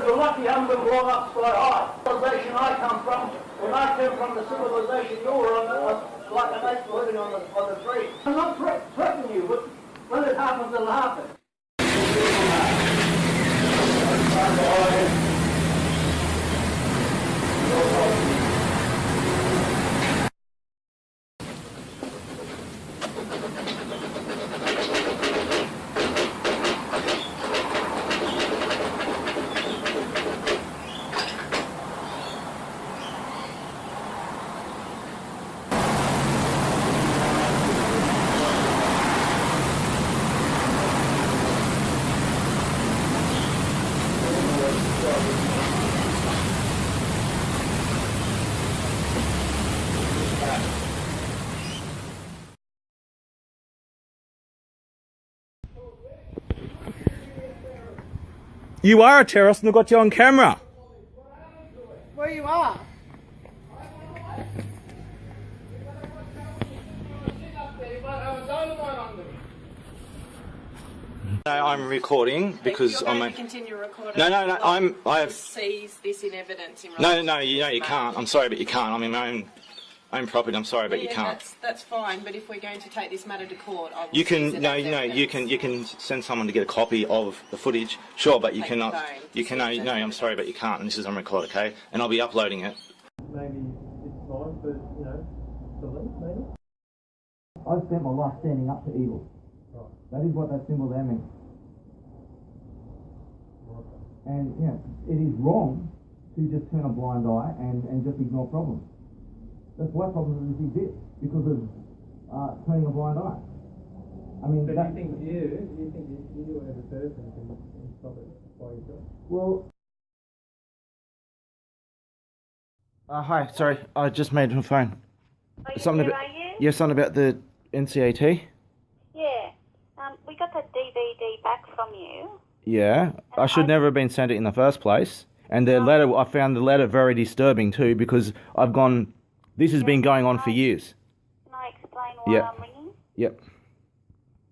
You're lucky you haven't been blown up sky high. The civilization I come from, when I came from the civilization, you were like an ape living on the tree. I'm not threatening you, but when it happens, it'll happen. You are a terrorist and they've got you on camera. Well, you are. No, I'm recording because I'm going I'm. to continue recording. No, I have. Seize this in evidence in No, relation no, to you this can't. matter. I'm sorry, but you can't. I'm in my own property. I'm sorry, but you can't. That's fine. But if we're going to take this matter to court, I will You seize can it no, as no. You evidence. can send someone to get a copy of the footage. Sure, but you Take cannot. the phone, You can seize no. it. I'm sorry, but you can't. And this is on record, okay? And I'll be uploading it. Maybe it's fine for, the link, maybe? I've spent my life standing up to evil. Right. That is what that symbol there means. And, it is wrong to just turn a blind eye and just ignore problems. That's why problems exist, because of turning a blind eye. I mean, So do you think you as a person can stop it by yourself? well, Hi, sorry, I just made my phone. Are you Something there, about are you? yeah, something about the NCAT. Yeah. We got that DVD back from you. Yeah, I should never have been sent it in the first place. And the letter, I found the letter very disturbing too, because I've gone. This has been going on for years. Can I explain why Yep. I'm ringing? Yep.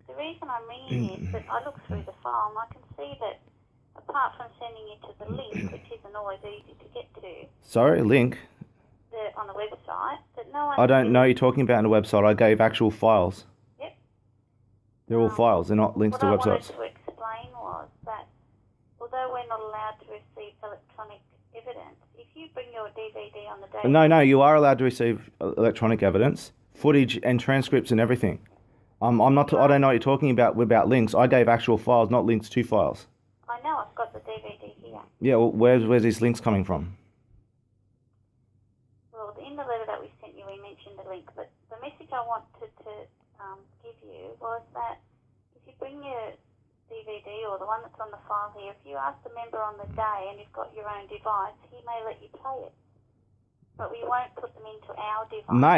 The reason I'm ringing is that I looked through the file and I can see that apart from sending you to the link, which isn't always easy to get to, Sorry, link. on the website, that no one... I don't know you're talking about on the website. I gave actual files. Yep. They're all files. They're not links to What I websites. wanted to explain was that although we're not allowed to receive electronic evidence, if you bring your DVD on the day... No, you are allowed to receive electronic evidence, footage, and transcripts and everything. I'm not. I don't know what you're talking about links. I gave actual files, not links to files. I know, I've got the DVD here. Yeah, well, where's these links coming from? Well, in the letter that we sent you, we mentioned the link, but the message I wanted to give you was that if you bring your DVD or the one that's on the file here, if you ask the member on the day and you've got your own device, he may let you play it. But we won't put them into our device. No.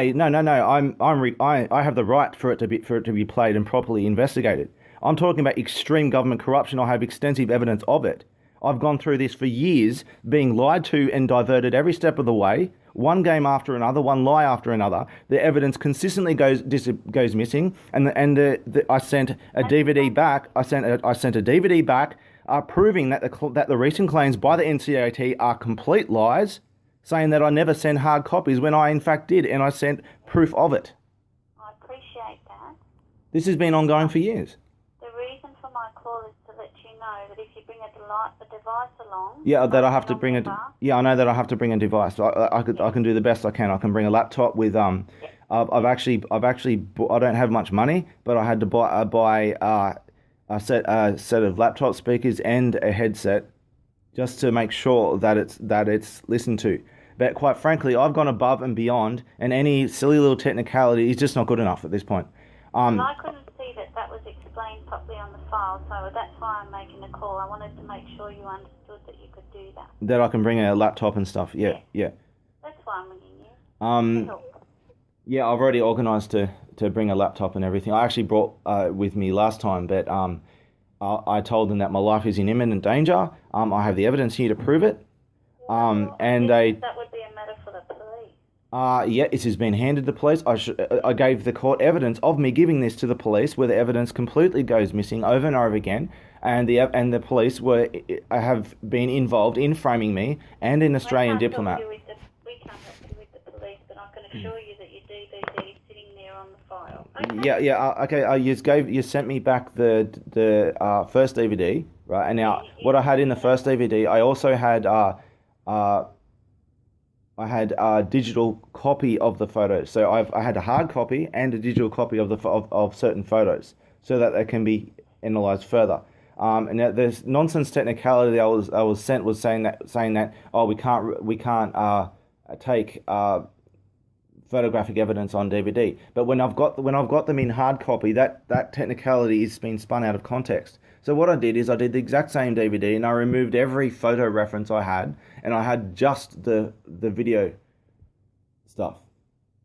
I have the right for it to be played and properly investigated. I'm talking about extreme government corruption. I have extensive evidence of it. I've gone through this for years, being lied to and diverted every step of the way. One game after another, one lie after another. The evidence consistently goes missing, and I sent a DVD back. I sent a DVD back, proving that the recent claims by the NCAT are complete lies, saying that I never sent hard copies when I in fact did, and I sent proof of it. I appreciate that. This has been ongoing for years. The reason for my call is to let you know that if you bring a device along... Yeah, that I have to bring number, Yeah, I know that I have to bring a device. I can do the best I can. I can bring a laptop with I've actually I don't have much money, but I had to buy a set of laptop speakers and a headset just to make sure that it's listened to. But quite frankly, I've gone above and beyond, and any silly little technicality is just not good enough at this point. And I couldn't see that was explained properly on the file, so that's why I'm making a call. I wanted to make sure you understood that you could do that. That I can bring a laptop and stuff. Yeah. That's why I'm ringing you. Yeah, I've already organised to bring a laptop and everything. I actually brought with me last time, but I told them that my life is in imminent danger. I have the evidence here to prove it. That would be a matter for the police. Yeah, this has been handed to police. I gave the court evidence of me giving this to the police, where the evidence completely goes missing over and over again, and the police have been involved in framing me and in Australian Diplomat. We can't help you with the police, but I can assure you that your DVD is sitting there on the file. Okay? Okay. You sent me back the first DVD, right? And now what I had in the first DVD, I also had I had a digital copy of the photos. So I had a hard copy and a digital copy of certain photos, so that they can be analysed further. And now there's nonsense technicality I was sent was saying that we can't take photographic evidence on DVD. But when I've got them in hard copy, that technicality is being spun out of context. So what I did is I did the exact same DVD and I removed every photo reference I had, and I had just the video stuff.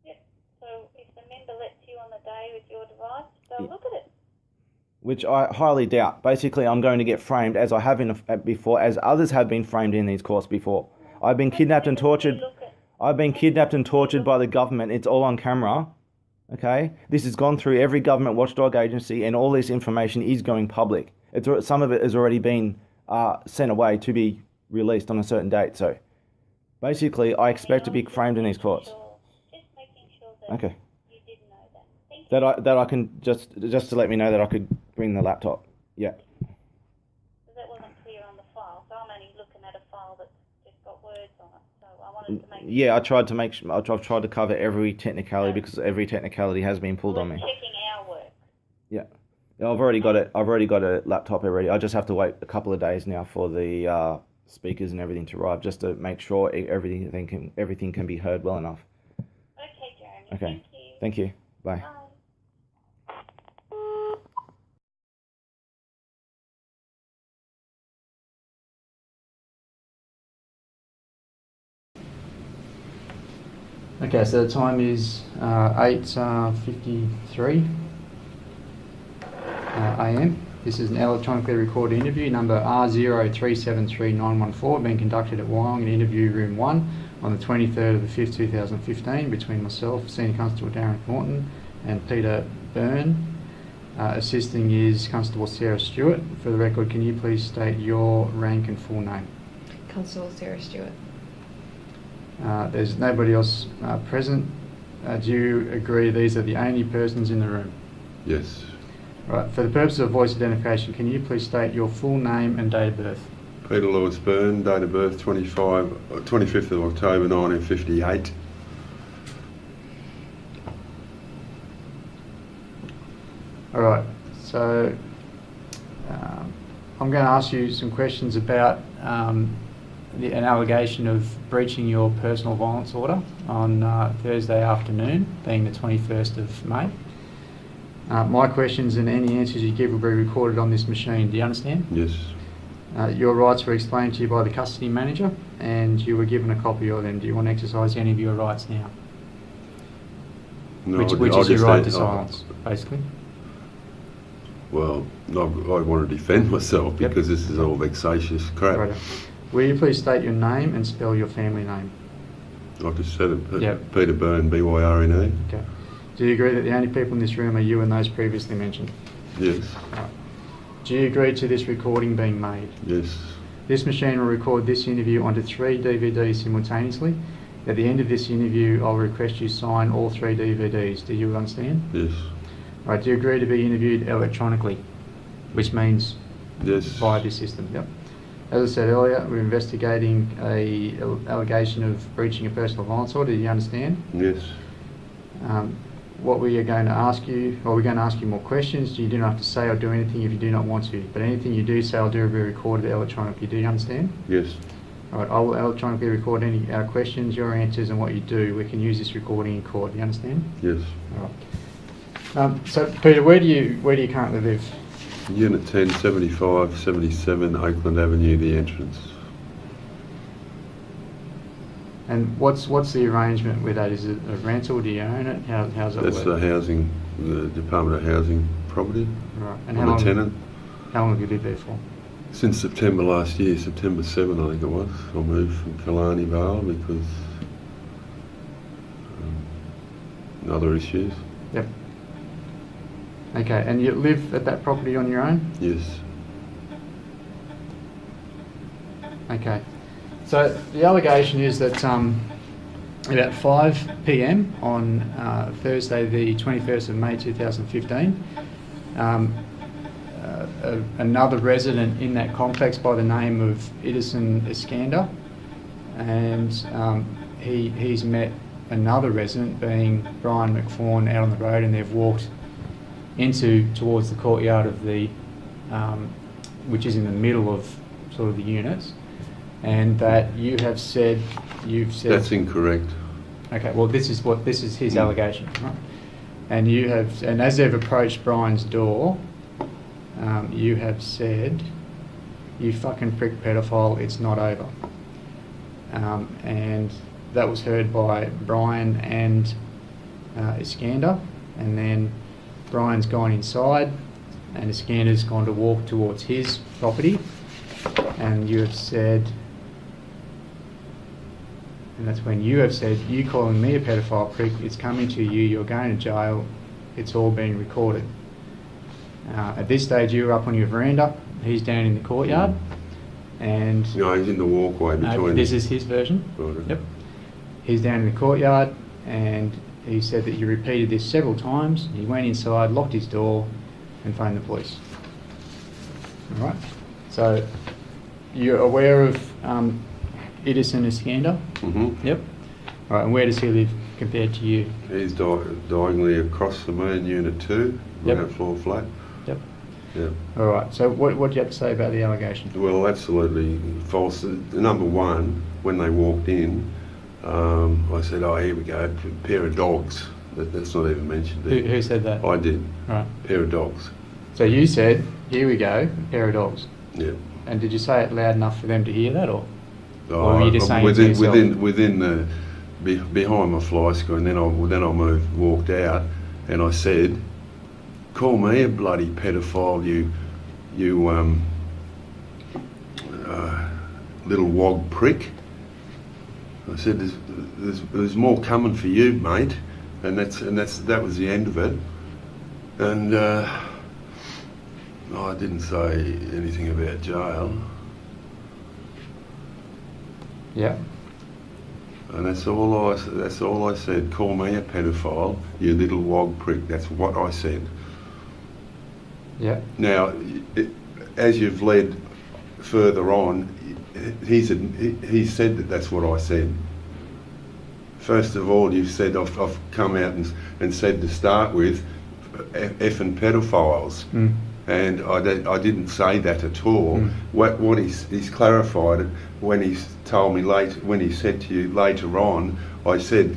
Yep. So if the member lets you on the day with your device, they'll look at it. Which I highly doubt. Basically, I'm going to get framed as I have before, as others have been framed in these courts before. I've been kidnapped and tortured. I've been kidnapped and tortured by the government. It's all on camera. Okay? This has gone through every government watchdog agency, and all this information is going public. Some of it has already been sent away to be released on a certain date. So basically, I expect to be framed in these courts. Just making sure that okay. You did know that. Thank you. That I can just to let me know that I could bring the laptop. Yeah. That wasn't clear on the file, so I'm only looking at a file that's just got words on it. So I wanted to make sure. Yeah, I tried to make sure. I've tried to cover every technicality because every technicality has been pulled on me. Checking our work. Yeah. I've already got it. I've already got a laptop already. I just have to wait a couple of days now for the speakers and everything to arrive, just to make sure everything can be heard well enough. Okay, Jeremy. Okay. Thank you. Thank you. Bye. Bye. Okay, so the time is 8:53 a.m. This is an electronically recorded interview number R0373914 being conducted at Wyong in interview room 1 on the 23rd of the 5th 2015 between myself, Senior Constable Darren Thornton, and Peter Byrne. Assisting is Constable Sarah Stewart. For the record, can you please state your rank and full name? Constable Sarah Stewart. There's nobody else present. Do you agree these are the only persons in the room? Yes. Right. For the purpose of voice identification, can you please state your full name and date of birth? Peter Lewis Byrne, date of birth 25th of October 1958. All right. So I'm going to ask you some questions about an allegation of breaching your personal violence order on Thursday afternoon, being the 21st of May. My questions and any answers you give will be recorded on this machine. Do you understand? Yes. Your rights were explained to you by the custody manager and you were given a copy of them. Do you want to exercise any of your rights now? No, which is your right to silence, basically? Well, I want to defend myself because this is all vexatious crap. Right. Will you please state your name and spell your family name? I've just said it. Yep. Peter Byrne, B-Y-R-N-E. Okay. Do you agree that the only people in this room are you and those previously mentioned? Yes. Right. Do you agree to this recording being made? Yes. This machine will record this interview onto 3 DVDs simultaneously. At the end of this interview, I'll request you sign all 3 DVDs. Do you understand? Yes. Right. Do you agree to be interviewed electronically, which means Yes. via this system? Yep. As I said earlier, we're investigating a allegation of breaching a personal violence order. Do you understand? Yes. What we are going to ask you, we're going to ask you more questions. You do not have to say or do anything if you do not want to. But anything you do say or do will be recorded electronically. Do you understand? Yes. All right. I will electronically record any questions, your answers, and what you do. We can use this recording in court. Do you understand? Yes. All right. So, Peter, where do you currently live? Unit 10, 75, 77, Oakland Avenue, the entrance. And what's the arrangement with that? Is it a rental? Do you own it? How's that That's work? the Department of Housing property. Right. And I'm a tenant. How long have you lived there for? Since September last year, September 7 I think it was. I moved from Killarney Vale because other issues. Yep. Okay, and you live at that property on your own? Yes. Okay. So the allegation is that about 5 p.m. on Thursday, the 21st of May 2015, another resident in that complex by the name of Edison Iskander, and he's met another resident, being Brian McFawn, out on the road, and they've walked towards the courtyard of the, which is in the middle of sort of the units, and that you've said. That's incorrect. Okay, well this is his allegation, right? And as they've approached Brian's door, you have said, "You fucking prick pedophile, it's not over." And that was heard by Brian and Iskander, and then Brian's gone inside and Iskander's gone to walk towards his property, and you have said, and that's when you have said, "You calling me a pedophile prick, it's coming to you, you're going to jail, it's all being recorded." At this stage you were up on your veranda, he's down in the courtyard, and... No, he's in the walkway between... this is his version? Right. Yep. He's down in the courtyard, and he said that you repeated this several times. He went inside, locked his door, and phoned the police. All right. So you're aware of Edison Iskander? Mm-hmm. Yep. All right. And where does he live compared to you? He's diagonally across from me in Unit 2, Yep. ground floor flat. Yep. Yeah. All right. So what do you have to say about the allegation? Well, absolutely false. Number one, when they walked in, I said, "Oh, here we go, a pair of dogs." That's not even mentioned there. Who said that? I did. Right. Pair of dogs. So you said, "Here we go, a pair of dogs." Yeah. And did you say it loud enough for them to hear that, or were you just saying it to yourself? within the behind my fly screen? Then I walked out, and I said, "Call me a bloody pedophile, you little wog prick." I said, "There's more coming for you, mate," and that was the end of it. And I didn't say anything about jail. Yeah. And that's all I said. "Call me a pedophile, you little wog prick." That's what I said. Yeah. Now, as you've led further on, he said that that's what I said. First of all, you've said I've come out and said to start with, effing pedophiles. Mm. And I didn't say that at all. Mm. What he's clarified it when he's told me when he said to you later on, I said,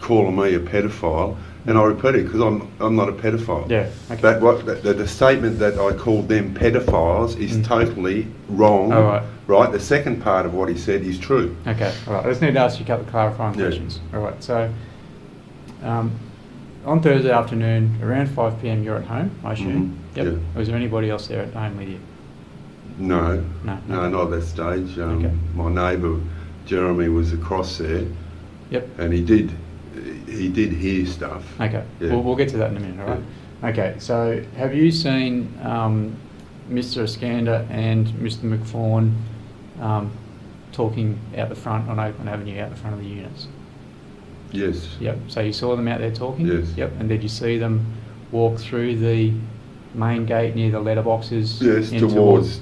"Calling me a pedophile," and I repeated because I'm not a pedophile. Yeah. Okay. But the statement that I called them pedophiles is totally wrong. All right. Right. The second part of what he said is true. Okay. All right. I just need to ask you a couple of clarifying Yeah. questions. All right. So, on Thursday afternoon, around 5 p.m, you're at home, I assume. Mhm. Yep. Yeah. Was there anybody else there at home with you? No. No. No, not at that stage. Okay. My neighbour Jeremy was across there, Yep. and he did hear stuff. Okay. Yeah. We'll get to that in a minute. All right. Okay. So, have you seen Mr. Iskander and Mr. McFawn talking out the front on Oakland Avenue, out the front of the units? Yes. Yep. So you saw them out there talking? Yes. Yep. And did you see them walk through the main gate near the letterboxes? Yes, in towards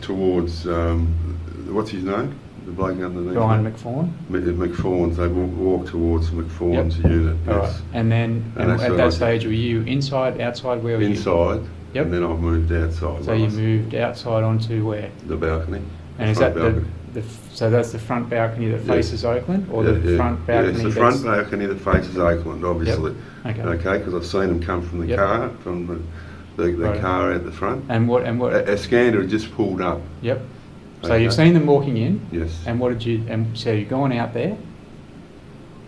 what's his name? The bloke underneath. Brian it? McFawn? McFawn's. They walk towards McFawn's unit. All Yes. right. And then And that's at what that I- stage, were you inside, outside? Where were you? Inside. Yep. And then I moved outside. So you moved outside onto where? The balcony. And is front that balcony. so that's the front balcony that Yeah. faces Oakland, or Yeah, the yeah. front balcony? Yeah, it's the that's- front balcony that faces Oakland, obviously. Okay. Okay, because I've seen them come from the Yep. car, from the Right. car at the front. And what? A scanner had just pulled up. Yep. So Okay. you've seen them walking in. Yes. And what did you? And so you've gone out there.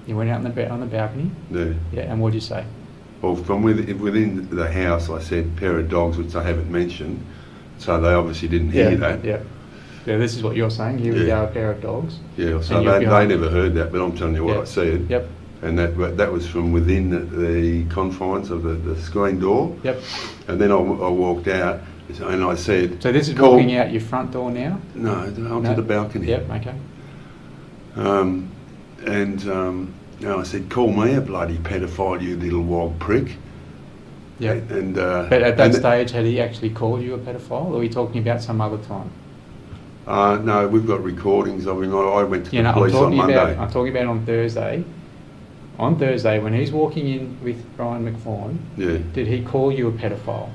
You went out on the balcony. Yeah. Yeah. And what did you say? Well, from within the house, I said pair of dogs, which I haven't mentioned, so they obviously didn't hear that. Yeah. Yeah. This is what you're saying. Here we Yeah. go, a pair of dogs. Yeah, so And you're they behind- never heard that, but I'm telling you what Yeah. I said. Yep. and that was from within the confines of the screen door. Yep. And then I walked out, and I said... So this is walking out your front door now? No, onto the balcony. Yep, okay. I said, call me a bloody pedophile, you little wog prick. Yeah. And but at that stage, had he actually called you a pedophile, or are we talking about some other time? No, we've got recordings of him. I went to the police on Monday. I'm talking about on Thursday. On Thursday, when he's walking in with Brian McFawn, did he call you a pedophile?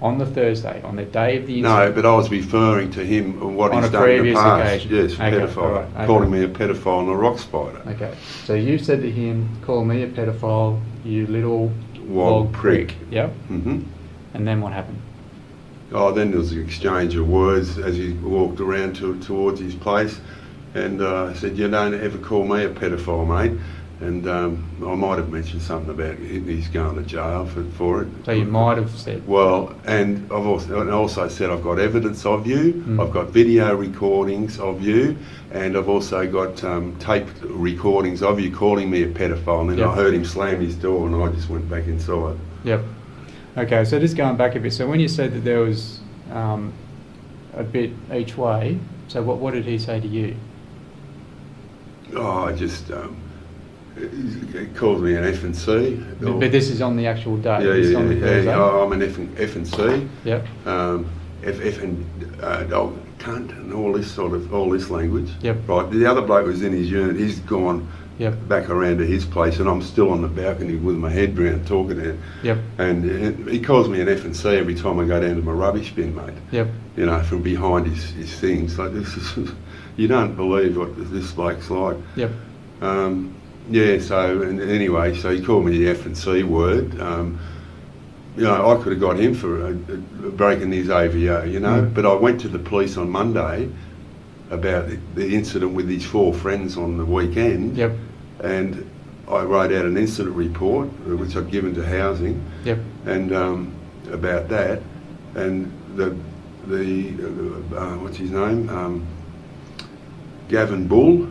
On the Thursday, on the day of the incident? No, but I was referring to him and what on he's a done in the previous past. occasion. Yes, Okay, pedophile. right, okay. Calling me a pedophile and a rock spider. Okay, so you said to him, call me a pedophile, you little Wog prick. Yep. Mm-hmm. And then what happened? Oh, then there was an exchange of words as he walked around towards his place, and I said, you don't ever call me a pedophile, mate. And I might have mentioned something about he's going to jail for it. So you might have said... Well, and I've also said I've got evidence of you, I've got video recordings of you, and I've also got taped recordings of you calling me a pedophile, and then I heard him slam his door and I just went back inside. Yep. Okay, so just going back a bit, so when you said that there was a bit each way, so what did he say to you? Oh, I just... he called me an F and C. But this is on the actual day. Yeah, on the Thursday. Oh, I'm an F and C. Yep. F and cunt and all this language. Yep. Right. The other bloke was in his unit. He's gone back around to his place, and I'm still on the balcony with my head round talking to him. Yep. And he calls me an F and C every time I go down to my rubbish bin, mate. Yep. You know, from behind his things. Like this is, you don't believe what this bloke's like. Yep. Yeah, so anyway, so he called me the F and C word. You know, I could have got him for breaking his AVO, you know, but I went to the police on Monday about the incident with his 4 friends on the weekend. Yep. And I wrote out an incident report, which I'd given to housing. Yep. And about that, and the what's his name? Gavin Bull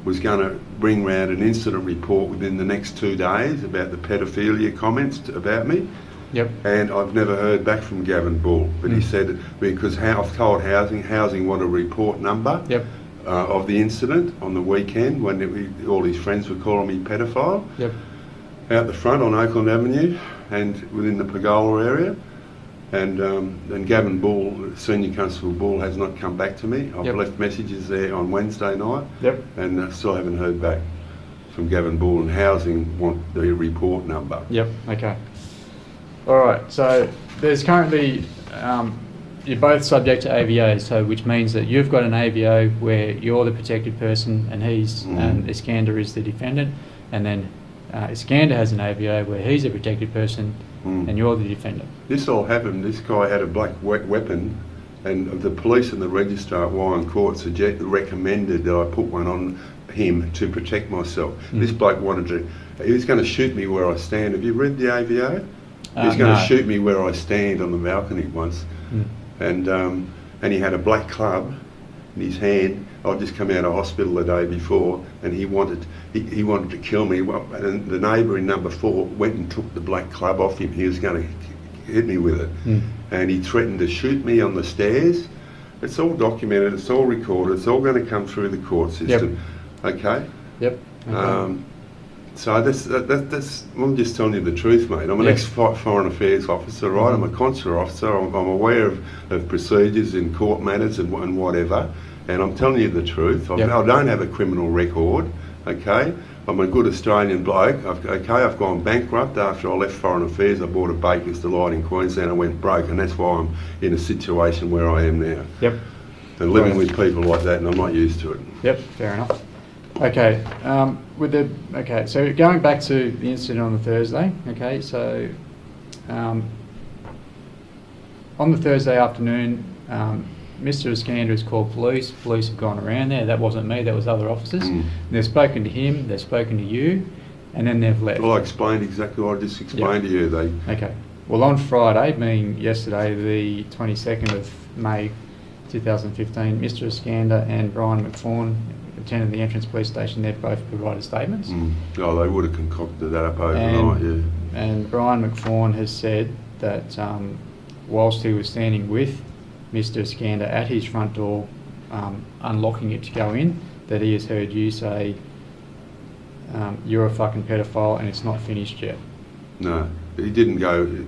was going to bring round an incident report within the next 2 days about the pedophilia comments about me. Yep. And I've never heard back from Gavin Bull, but he said, because I've told housing want a report number of the incident on the weekend when all his friends were calling me pedophile. Yep. Out the front on Oakland Avenue and within the Pergola area. And Gavin Bull, Senior Constable Bull, has not come back to me. I've left messages there on Wednesday night, and I still haven't heard back from Gavin Bull, and housing want the report number. Yep, okay. All right, so there's currently, you're both subject to AVOs, so which means that you've got an AVO where you're the protected person and Iskander is the defendant, and then Iskander has an AVO where he's a protected person and you're the defendant. This all happened, this guy had a black weapon, and the police and the registrar at Wyong Court recommended that I put one on him to protect myself. This bloke he was going to shoot me where I stand. Have you read the AVO? He's going to shoot me where I stand on the balcony once. And he had a black club in his hand. I'd just come out of hospital the day before, and he wanted to kill me. And the neighbour in number 4 went and took the black club off him. He was going to hit me with it, and he threatened to shoot me on the stairs. It's all documented. It's all recorded. It's all going to come through the court system. Yep. Okay. Yep. Okay. So that's I'm just telling you the truth, mate. I'm an ex-foreign affairs officer, right? I'm a consular officer. I'm aware of procedures in court matters and whatever, and I'm telling you the truth. I don't have a criminal record, okay? I'm a good Australian bloke. I've gone bankrupt after I left Foreign Affairs. I bought a Baker's Delight in Queensland. I went broke, and that's why I'm in a situation where I am now. Yep. And living with people like that, and I'm not used to it. Yep, fair enough. Okay, so going back to the incident on the Thursday, okay, so on the Thursday afternoon, Mr. Iskander has called police. Police have gone around there. That wasn't me, that was other officers. They've spoken to him, they've spoken to you, and then they've left. Well, I explained exactly what I just explained to you. Okay. Well, on Friday, being yesterday, the 22nd of May 2015, Mr. Iskander and Brian McFawn attended the entrance police station, they've both provided statements. Oh, they would have concocted that up overnight, yeah. And Brian McFawn has said that whilst he was standing with Mr. Iskander at his front door, unlocking it to go in, that he has heard you say, you're a fucking pedophile and it's not finished yet. No, he didn't go.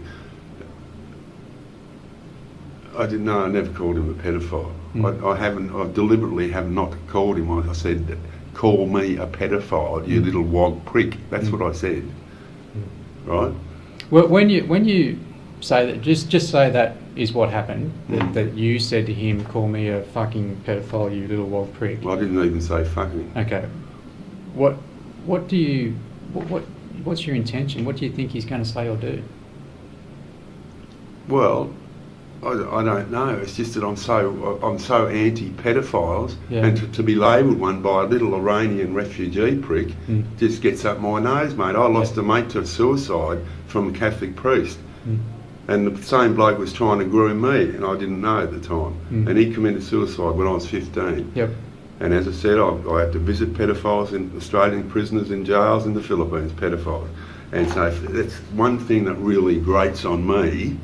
I didn't know. I never called him a pedophile. I deliberately have not called him. I said, "Call me a pedophile, you little wog prick." That's what I said. Right. Well, when you say that, just say that is what happened. That you said to him, "Call me a fucking pedophile, you little wog prick." Well, I didn't even say fucking. Okay. What's your intention? What do you think he's going to say or do? Well, I don't know. It's just that I'm so anti-pedophiles, Yeah. and to be labelled one by a little Iranian refugee prick just gets up my nose, mate. I lost a mate to suicide from a Catholic priest, and the same bloke was trying to groom me, and I didn't know at the time. And he committed suicide when I was 15. Yep. And as I said, I had to visit pedophiles in Australian prisoners in jails in the Philippines, pedophiles. And so that's one thing that really grates on me.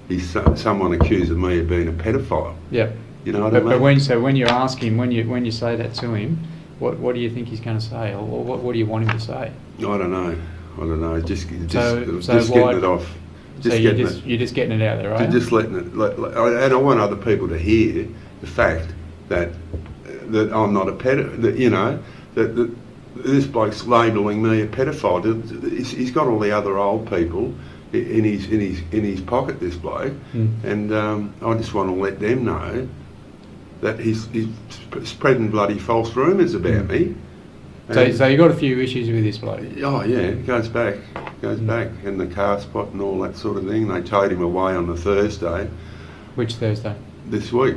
Is someone accused of me of being a pedophile. Yep. You know what I mean? But when you ask him, when you say that to him, what do you think he's going to say, or what do you want him to say? I don't know. Just So getting it off. You're just getting it out there, right? Just letting it. And I want other people to hear the fact that I'm not a pedophile. That, you know, that this bloke's labelling me a pedophile. He's got all the other old people in his pocket, this bloke, and I just want to let them know that he's spreading bloody false rumours about me. So you got a few issues with this bloke? Oh yeah, it goes back, and the car spot and all that sort of thing. They towed him away on the Thursday. Which Thursday? This week.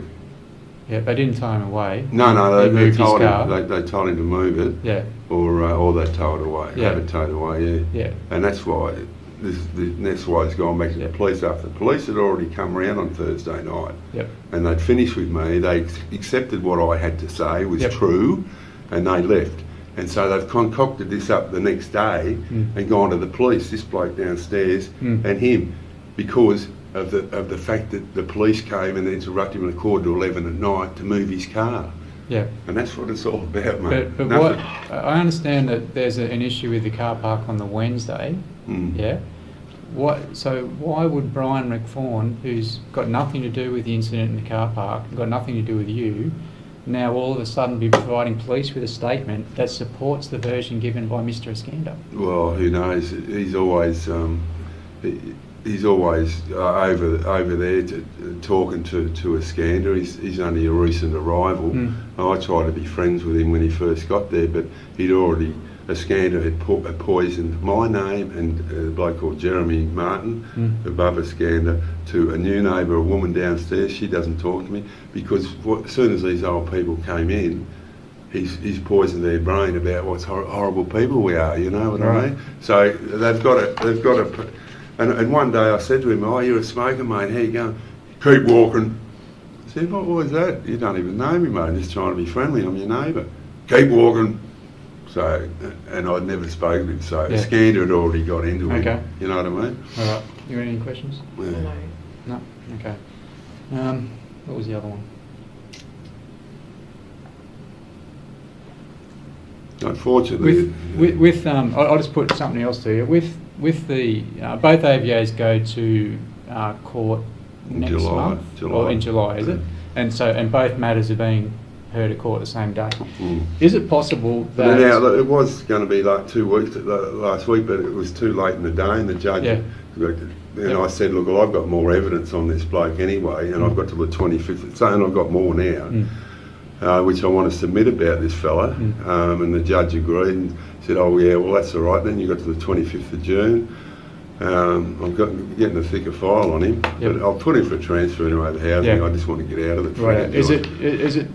Yeah, they didn't tow him away. No, they told his car. him. They told him to move it. Yeah. Or they towed it away. Yeah. Have it towed away. Yeah. Yeah. And that's why. That's why he's gone back to the police after the police had already come around on Thursday night. Yep. And they'd finished with me. They accepted what I had to say was true, and they left. And so they've concocted this up the next day and gone to the police, this bloke downstairs and him, because of the fact that the police came and interrupted him at 11:15 at night to move his car. Yeah. And that's what it's all about, mate. But what I understand that there's an issue with the car park on the Wednesday. Yeah. So why would Brian McFawn, who's got nothing to do with the incident in the car park, got nothing to do with you, now all of a sudden be providing police with a statement that supports the version given by Mr. Iskander? Well, who knows? He's always over there talking to Iskander. He's only a recent arrival. I tried to be friends with him when he first got there, but Iskander had poisoned my name and a bloke called Jeremy Martin, above Iskander, to a new neighbour, a woman downstairs. She doesn't talk to me because as soon as these old people came in, he's poisoned their brain about what horrible people we are. You know what I mean? So they've got to. And one day I said to him, "Oh, you're a smoker, mate. How you going?" "Keep walking." I said, "What was that? You don't even know me, mate. I'm just trying to be friendly. I'm your neighbour." "Keep walking." So, and I'd never spoken to him, so Iskander had already got into him. Okay. You know what I mean? All right. You got any questions? Yeah. No. No? Okay. What was the other one? Unfortunately... I'll just put something else to you. With the... both AVAs go to court next month. Or in July, is it? And both matters are being heard at court the same day. Is it possible that... Now, it was going to be like 2 weeks last week, but it was too late in the day, and the judge... I said, look, well, I've got more evidence on this bloke anyway, and I've got to the 25th, and I've got more now, which I want to submit about this fella, and the judge agreed and said, oh yeah, well that's all right, then you got to the 25th of June. I'm getting a thicker file on him, but I'll put him for transfer anyway, the housing. I just want to get out of it. Right. Is it?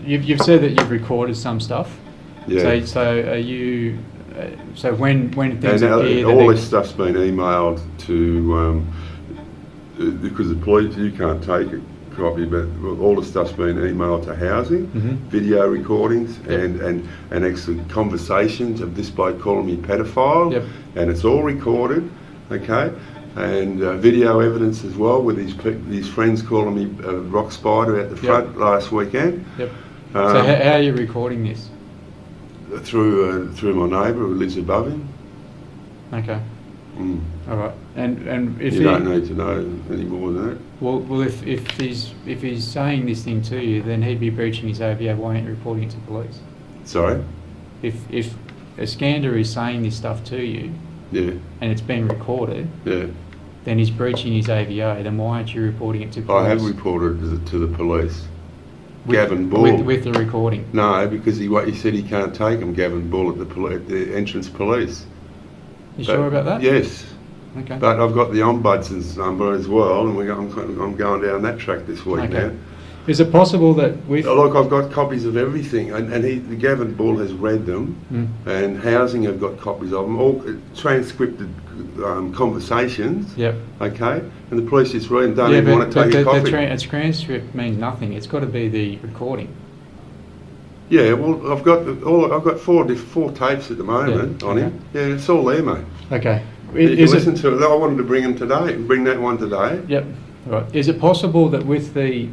You've said that you've recorded some stuff. Yeah. So are you? So when things appear, all this stuff's been emailed to because the police, you can't take copy, but all the stuff's been emailed to housing, video recordings, and actually conversations of this bloke calling me pedophile, and it's all recorded, okay, and video evidence as well with his friends calling me rock spider at the front last weekend. So how are you recording this? Through my neighbour who lives above him. Okay. All right. And if you don't need to know any more than that. Well, if he's saying this thing to you, then he'd be breaching his AVO. Why aren't you reporting it to police? Sorry. If Iskander is saying this stuff to you, and it's been recorded, then he's breaching his AVO. Then why aren't you reporting it to police? I have reported it to the police. Gavin Bull. With the recording? No, because he said he can't take him, Gavin Bull, at the entrance police. You sure about that? Yes. Okay. But I've got the Ombudsman's number as well, and I'm going down that track this week now. Is it possible that look, I've got copies of everything, and Gavin Bull has read them, and Housing have got copies of them, all transcripted conversations. Okay, and the police just read and don't even want to take a copy. Its transcript means nothing. It's got to be the recording. Yeah, well, I've got four tapes at the moment on him. Yeah, it's all there, mate. Okay. You can listen to it. I wanted to bring him today. Bring that one today. Yep. Right. Is it possible that with the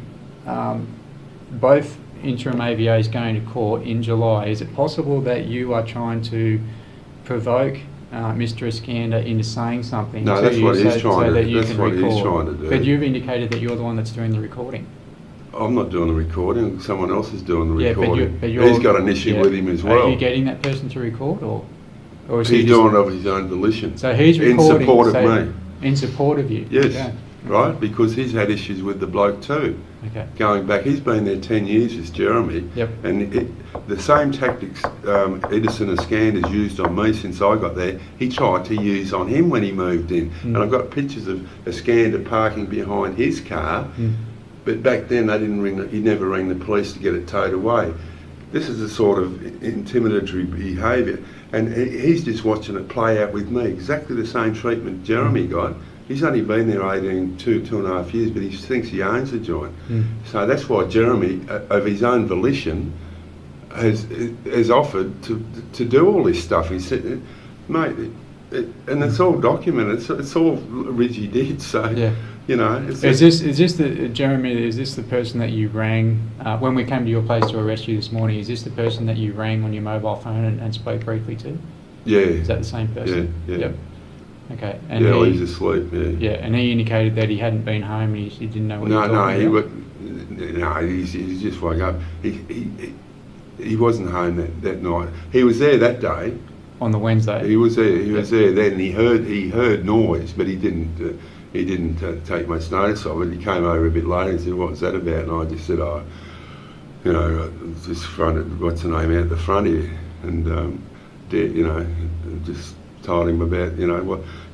both interim AVAs going to court in July, is it possible that you are trying to provoke Mr. Iskander into saying something no, to that's you what he's trying so to, that you that's can what record? He's trying to do. But you've indicated that you're the one that's doing the recording. I'm not doing the recording. Someone else is doing the recording. But he's got an issue with him as well. Are you getting that person to record, or is he's doing it of his own volition? So he's recording in support of me. In support of you. Yes. Right, because he's had issues with the bloke too. Okay. Going back, he's been there 10 years, this Jeremy. And the same tactics Edison Iskander used on me since I got there, he tried to use on him when he moved in. And I've got pictures of Iskander parking behind his car. But back then he never rang the police to get it towed away. This is a sort of intimidatory behaviour, and he's just watching it play out with me. Exactly the same treatment Jeremy got. He's only been there 2.5 years, but he thinks he owns the joint. So that's why Jeremy, of his own volition, has offered to do all this stuff. He said, mate, and it's all documented. It's all Ridgie did. So you know. Is this the person that you rang when we came to your place to arrest you this morning? Is this the person that you rang on your mobile phone and spoke briefly to? Yeah. Is that the same person? Yeah. Yep. Okay. And he's asleep. Yeah, and he indicated that he hadn't been home and he didn't know what he was talking about. He just woke up. He wasn't home that night. He was there that day. On the Wednesday. He was there. He was there then. He heard noise, but he didn't take much notice of it. He came over a bit later and said, "What was that about?" And I just said, just fronted, what's the name, out the front here, and just told him about,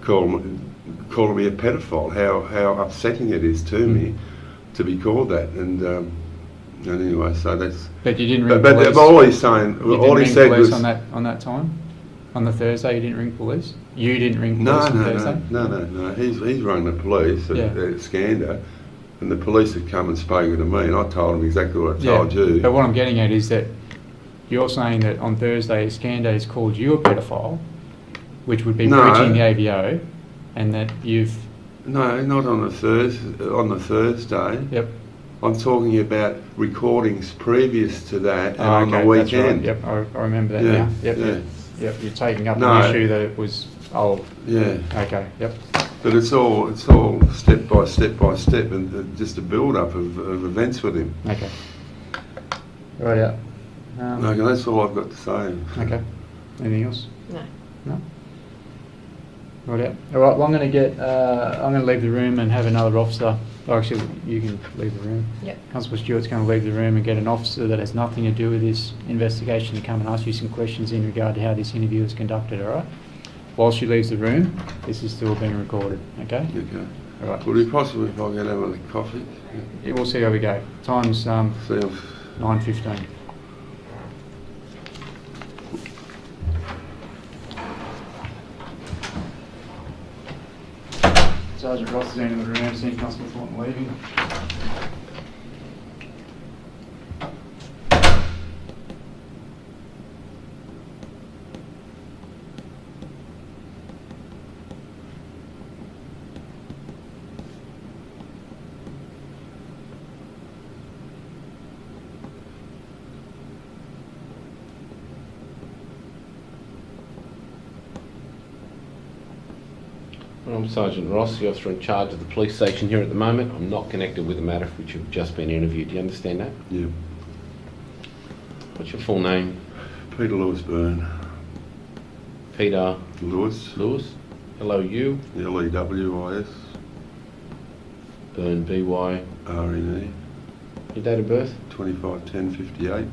calling me a pedophile, how upsetting it is to me to be called that, and anyway, so that's. But you didn't ring police. But all he's saying, all he said was on that time, on the Thursday, you didn't ring police. You didn't ring police on Thursday. No. He's rung the police at Iskander, and the police had come and spoken to me, and I told them exactly what I told you. But what I'm getting at is that you're saying that on Thursday, Iskander has called you a pedophile, which would be breaching the AVO, and that you've... No, not on the Thursday. Yep. I'm talking about recordings previous to that and on the weekend. That's right. Yep, I remember that now. Yep, you're taking up an issue that it was old. Yeah. Okay, yep. But it's all step by step, and just a build-up of events with him. Okay. Right out. Okay, that's all I've got to say. Okay. Anything else? No. Right out. All right. Well, I'm going to leave the room and have another officer. Oh, actually, you can leave the room. Yep. Constable Stewart's going to leave the room and get an officer that has nothing to do with this investigation to come and ask you some questions in regard to how this interview is conducted. All right. While she leaves the room, this is still being recorded. Okay. Okay. All right. Would it be possible if I get have a coffee? Yeah, we'll see how we go. Time's 9:15. Sergeant Ross is in the room, Senior Constable Thornton leaving. I'm Sergeant Ross, the officer in charge of the police station here at the moment. I'm not connected with the matter for which you've just been interviewed. Do you understand that? Yeah. What's your full name? Peter Lewis Byrne. Peter Lewis. Lewis. L-O-U. L-E-W-I-S. Byrne, B-Y. R-N-E. Your date of birth? 25/10/58.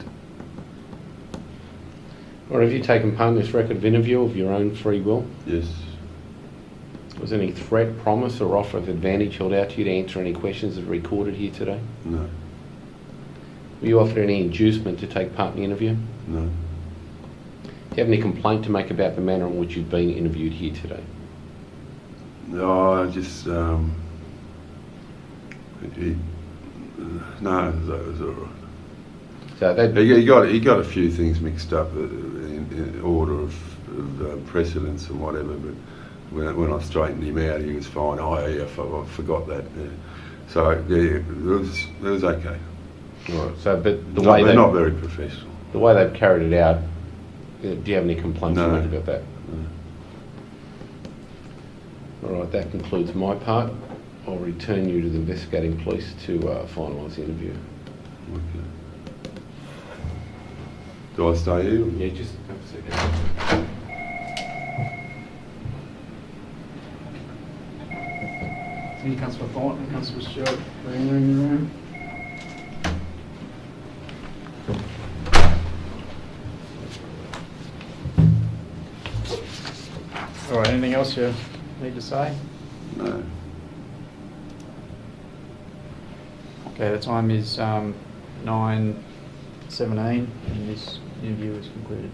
Or have you taken part in this record of interview of your own free will? Yes. Was any threat, promise or offer of advantage held out to you to answer any questions that are recorded here today? No. Were you offered any inducement to take part in the interview? No. Do you have any complaint to make about the manner in which you've been interviewed here today? No, I just, no, that was all right. So that He got a few things mixed up in order of precedence and whatever, but when I straightened him out, he was fine. Oh, yeah, I forgot that. Yeah. So, yeah, it was okay. Right. So, but They're not very professional. The way they've carried it out, do you have any complaints to No. make about that? No. All right, that concludes my part. I'll return you to the investigating police to finalise the interview. Okay. Do I stay here? Yeah, just have a second. Any Constable Thornton, Constable Stewart, in the room. All right, anything else you need to say? No. Okay, the time is 9:17 and this interview is concluded.